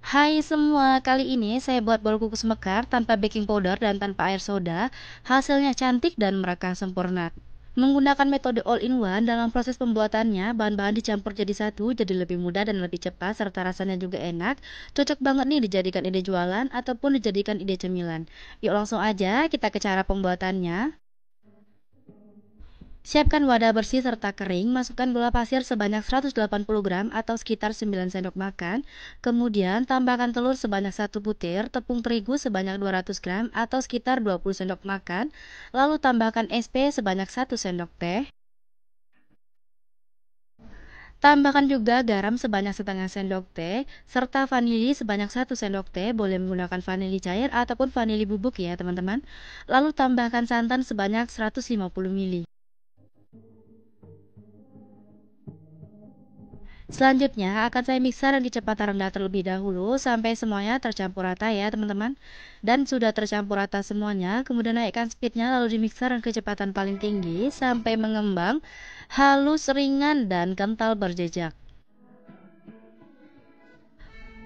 Hai semua, kali ini saya buat bol kukus mekar tanpa baking powder dan tanpa air soda. Hasilnya cantik dan mereka sempurna. Menggunakan metode all-in-one dalam proses pembuatannya, bahan-bahan dicampur jadi satu, jadi lebih mudah dan lebih cepat, serta rasanya juga enak. Cocok banget nih dijadikan ide jualan ataupun dijadikan ide cemilan. Yuk langsung aja kita ke cara pembuatannya. Siapkan wadah bersih serta kering, masukkan gula pasir sebanyak 180 gram atau sekitar 9 sendok makan. Kemudian tambahkan telur sebanyak 1 butir, tepung terigu sebanyak 200 gram atau sekitar 20 sendok makan. Lalu tambahkan SP sebanyak 1 sendok teh. Tambahkan juga garam sebanyak setengah sendok teh, serta vanili sebanyak 1 sendok teh, boleh menggunakan vanili cair ataupun vanili bubuk ya teman-teman. Lalu tambahkan santan sebanyak 150 ml. Selanjutnya akan saya mixer di kecepatan rendah terlebih dahulu sampai semuanya tercampur rata ya teman-teman. Dan sudah tercampur rata semuanya, kemudian naikkan speednya lalu di mixer dengan kecepatan paling tinggi sampai mengembang, halus, ringan, dan kental berjejak.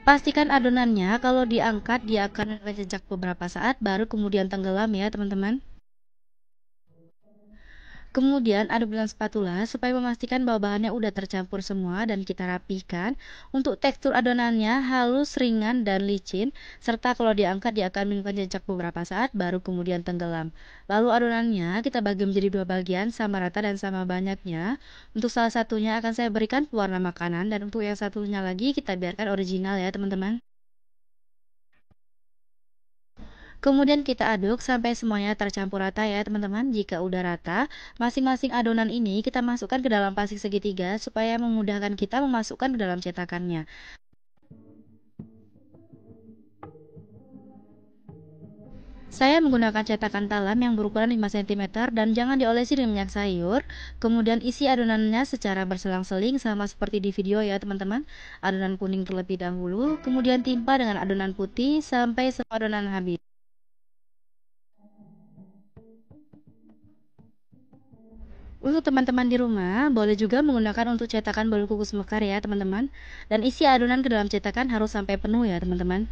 Pastikan adonannya kalau diangkat dia akan berjejak beberapa saat baru kemudian tenggelam ya teman-teman. Kemudian aduk dengan spatula supaya memastikan bahwa bahannya udah tercampur semua dan kita rapihkan. Untuk tekstur adonannya halus, ringan, dan licin. Serta kalau diangkat dia akan meninggalkan jejak beberapa saat baru kemudian tenggelam. Lalu adonannya kita bagi menjadi dua bagian sama rata dan sama banyaknya. Untuk salah satunya akan saya berikan pewarna makanan dan untuk yang satunya lagi kita biarkan original ya teman-teman. Kemudian kita aduk sampai semuanya tercampur rata ya teman-teman. Jika udah rata, masing-masing adonan ini kita masukkan ke dalam pasik segitiga supaya memudahkan kita memasukkan ke dalam cetakannya. Saya menggunakan cetakan talam yang berukuran 5 cm dan jangan diolesi dengan minyak sayur. Kemudian isi adonannya secara berselang-seling sama seperti di video ya teman-teman. Adonan kuning terlebih dahulu, kemudian timpa dengan adonan putih sampai semua adonan habis. Untuk teman-teman di rumah, boleh juga menggunakan untuk cetakan bolu kukus mekar ya teman-teman. Dan isi adonan ke dalam cetakan harus sampai penuh ya teman-teman.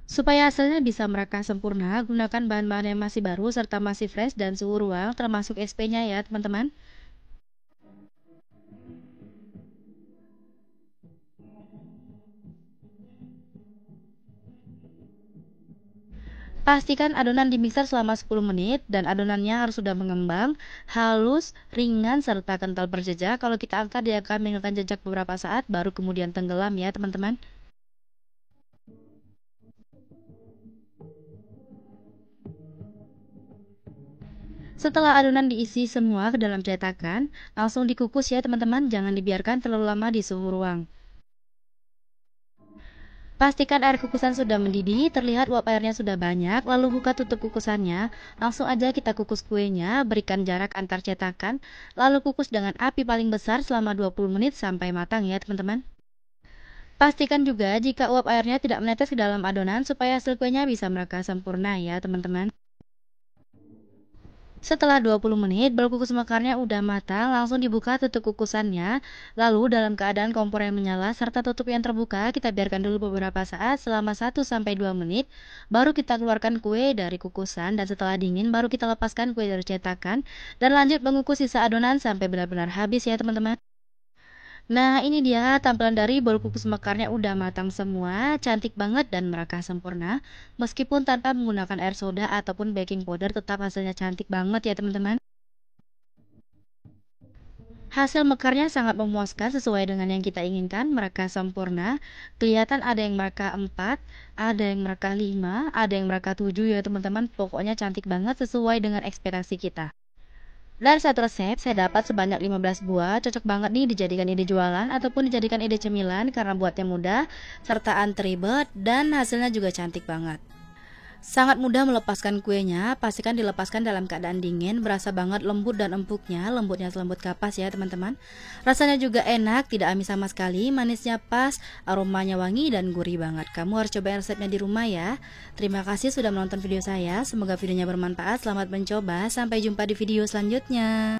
Supaya hasilnya bisa mereka sempurna, gunakan bahan-bahan yang masih baru serta masih fresh dan suhu ruang termasuk SP-nya ya teman-teman. Pastikan adonan dimixer selama 10 menit dan adonannya harus sudah mengembang, halus, ringan, serta kental berjejak. Kalau kita angkat dia akan meninggalkan jejak beberapa saat baru kemudian tenggelam ya teman-teman. Setelah adonan diisi semua ke dalam cetakan, langsung dikukus ya teman-teman, jangan dibiarkan terlalu lama di suhu ruang. Pastikan air kukusan sudah mendidih, terlihat uap airnya sudah banyak, lalu buka tutup kukusannya. Langsung aja kita kukus kuenya, berikan jarak antar cetakan, lalu kukus dengan api paling besar selama 20 menit sampai matang ya teman-teman. Pastikan juga jika uap airnya tidak menetes ke dalam adonan supaya hasil kuenya bisa mereka sempurna ya teman-teman. Setelah 20 menit, bol kukus mekarnya udah matang, langsung dibuka tutup kukusannya. Lalu dalam keadaan kompor yang menyala serta tutup yang terbuka, kita biarkan dulu beberapa saat selama 1-2 menit. Baru kita keluarkan kue dari kukusan dan setelah dingin baru kita lepaskan kue dari cetakan dan lanjut mengukus sisa adonan sampai benar-benar habis ya teman-teman. Nah ini dia tampilan dari bol kukus mekarnya udah matang semua, cantik banget dan mereka sempurna. Meskipun tanpa menggunakan air soda ataupun baking powder tetap hasilnya cantik banget ya teman-teman. Hasil mekarnya sangat memuaskan sesuai dengan yang kita inginkan, mereka sempurna. Kelihatan ada yang mereka 4, ada yang mereka 5, ada yang mereka 7 ya teman-teman. Pokoknya cantik banget sesuai dengan ekspektasi kita. Dari satu resep, saya dapat sebanyak 15 buah, cocok banget nih dijadikan ide jualan ataupun dijadikan ide cemilan karena buatnya mudah, serta ribet dan hasilnya juga cantik banget. Sangat mudah melepaskan kuenya, pastikan dilepaskan dalam keadaan dingin, berasa banget lembut dan empuknya, lembutnya selembut kapas ya teman-teman. Rasanya juga enak, tidak amis sama sekali, manisnya pas, aromanya wangi dan gurih banget. Kamu harus coba resepnya di rumah ya. Terima kasih sudah menonton video saya, semoga videonya bermanfaat, selamat mencoba, sampai jumpa di video selanjutnya.